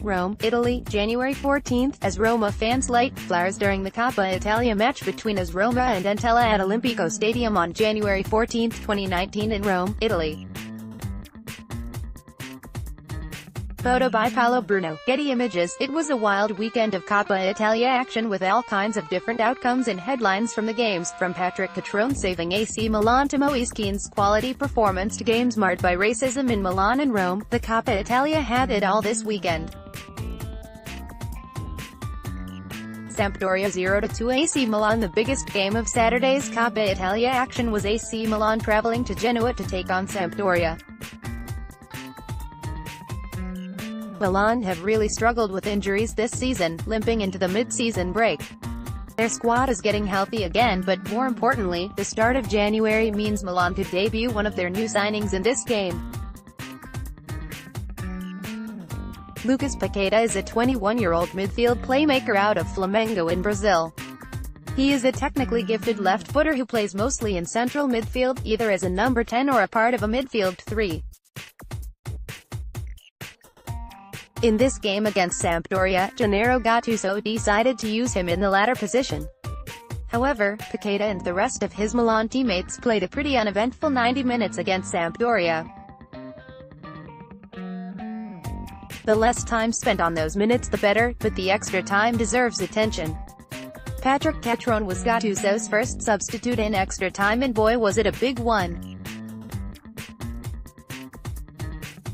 Rome, Italy, January 14, as Roma fans light flowers during the Coppa Italia match between AS Roma and Entella at Olimpico Stadium on January 14, 2019 in Rome, Italy. Photo by Paolo Bruno, Getty Images. It was a wild weekend of Coppa Italia action with all kinds of different outcomes and headlines from the games, from Patrick Cutrone saving AC Milan to Moise Kean's quality performance to games marred by racism in Milan and Rome. The Coppa Italia had it all this weekend. Sampdoria 0-2 AC Milan. The biggest game of Saturday's Coppa Italia action was AC Milan traveling to Genoa to take on Sampdoria. Milan have really struggled with injuries this season, limping into the mid-season break. Their squad is getting healthy again, but more importantly, the start of January means Milan could debut one of their new signings in this game. Lucas Paqueta is a 21-year-old midfield playmaker out of Flamengo in Brazil. He is a technically gifted left-footer who plays mostly in central midfield, either as a number 10 or a part of a midfield three. In this game against Sampdoria, Gennaro Gattuso decided to use him in the latter position. However, Paqueta and the rest of his Milan teammates played a pretty uneventful 90 minutes against Sampdoria. The less time spent on those minutes the better, but the extra time deserves attention. Patrick Cutrone was Gattuso's first substitute in extra time, and boy was it a big one.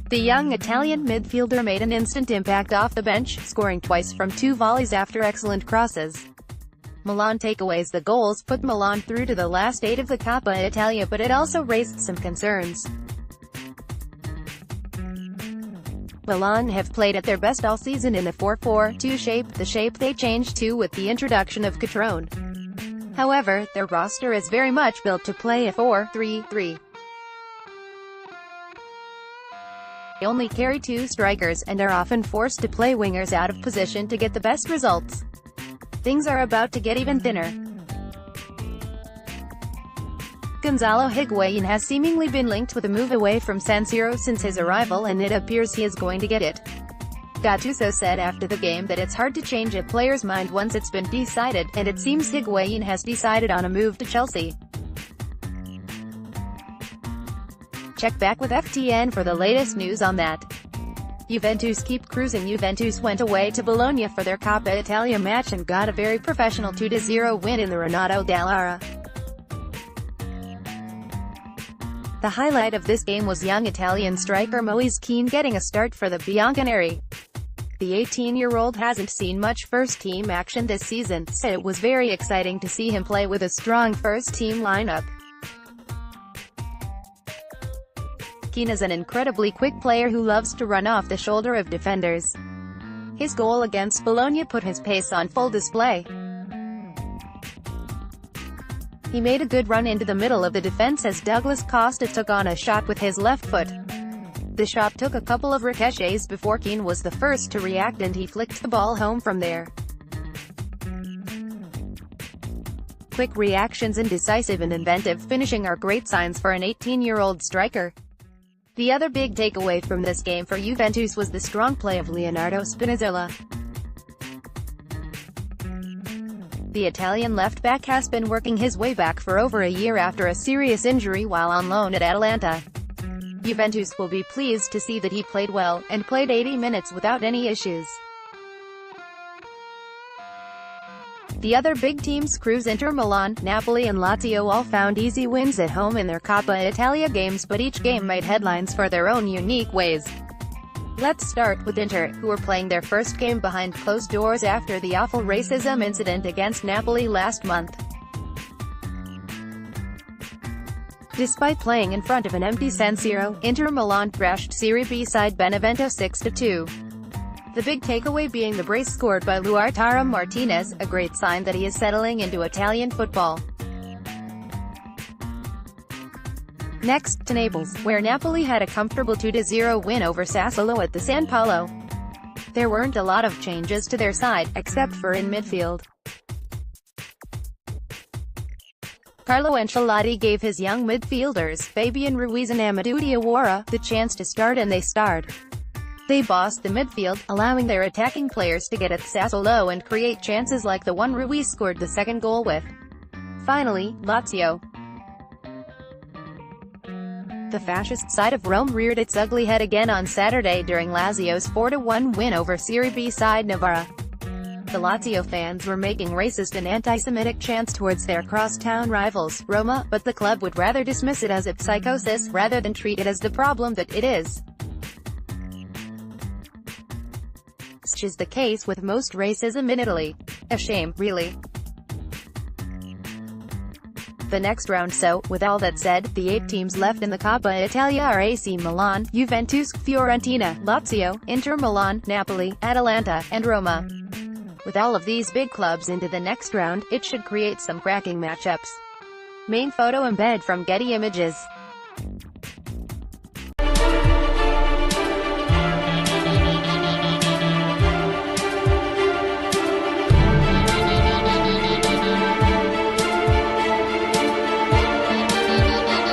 The young Italian midfielder made an instant impact off the bench, scoring twice from 2 volleys after excellent crosses. Milan takeaways. The goals put Milan through to the last 8 of the Coppa Italia, but it also raised some concerns. Milan have played at their best all season in the 4-4-2 shape, the shape they changed to with the introduction of Cutrone. However, their roster is very much built to play a 4-3-3. They only carry 2 strikers, and are often forced to play wingers out of position to get the best results. Things are about to get even thinner. Gonzalo Higuain has seemingly been linked with a move away from San Siro since his arrival, and it appears he is going to get it. Gattuso said after the game that it's hard to change a player's mind once it's been decided, and it seems Higuain has decided on a move to Chelsea. Check back with FTN for the latest news on that. Juventus keep cruising. Juventus went away to Bologna for their Coppa Italia match and got a very professional 2-0 win in the Renato Dall'Ara. The highlight of this game was young Italian striker Moise Kean getting a start for the Bianconeri. The 18-year-old hasn't seen much first-team action this season, so it was very exciting to see him play with a strong first-team lineup. Kean is an incredibly quick player who loves to run off the shoulder of defenders. His goal against Bologna put his pace on full display. He made a good run into the middle of the defense as Douglas Costa took on a shot with his left foot. The shot took a couple of ricochets before Kean was the first to react, and he flicked the ball home from there. Quick reactions and decisive and inventive finishing are great signs for an 18-year-old striker. The other big takeaway from this game for Juventus was the strong play of Leonardo Spinazzola. The Italian left-back has been working his way back for over a year after a serious injury while on loan at Atalanta. Juventus will be pleased to see that he played well, and played 80 minutes without any issues. The other big teams cruise. Inter Milan, Napoli and Lazio all found easy wins at home in their Coppa Italia games, but each game made headlines for their own unique ways. Let's start with Inter, who are playing their first game behind closed doors after the awful racism incident against Napoli last month. Despite playing in front of an empty San Siro, Inter Milan thrashed Serie B side Benevento 6-2. The big takeaway being the brace scored by Lautaro Martinez, a great sign that he is settling into Italian football. Next, to Naples, where Napoli had a comfortable 2-0 win over Sassuolo at the San Paolo. There weren't a lot of changes to their side, except for in midfield. Carlo Ancelotti gave his young midfielders, Fabian Ruiz and Amadou Diawara, the chance to start, and they starred. They bossed the midfield, allowing their attacking players to get at Sassuolo and create chances like the one Ruiz scored the second goal with. Finally, Lazio. The fascist side of Rome reared its ugly head again on Saturday during Lazio's 4-1 win over Serie B side Novara. The Lazio fans were making racist and anti-Semitic chants towards their crosstown rivals, Roma, but the club would rather dismiss it as a psychosis, rather than treat it as the problem that it is. Such is the case with most racism in Italy. A shame, really. The next round. So, with all that said, the 8 teams left in the Coppa Italia are AC Milan, Juventus, Fiorentina, Lazio, Inter Milan, Napoli, Atalanta, and Roma. With all of these big clubs into the next round, it should create some cracking matchups. Main photo embed from Getty Images.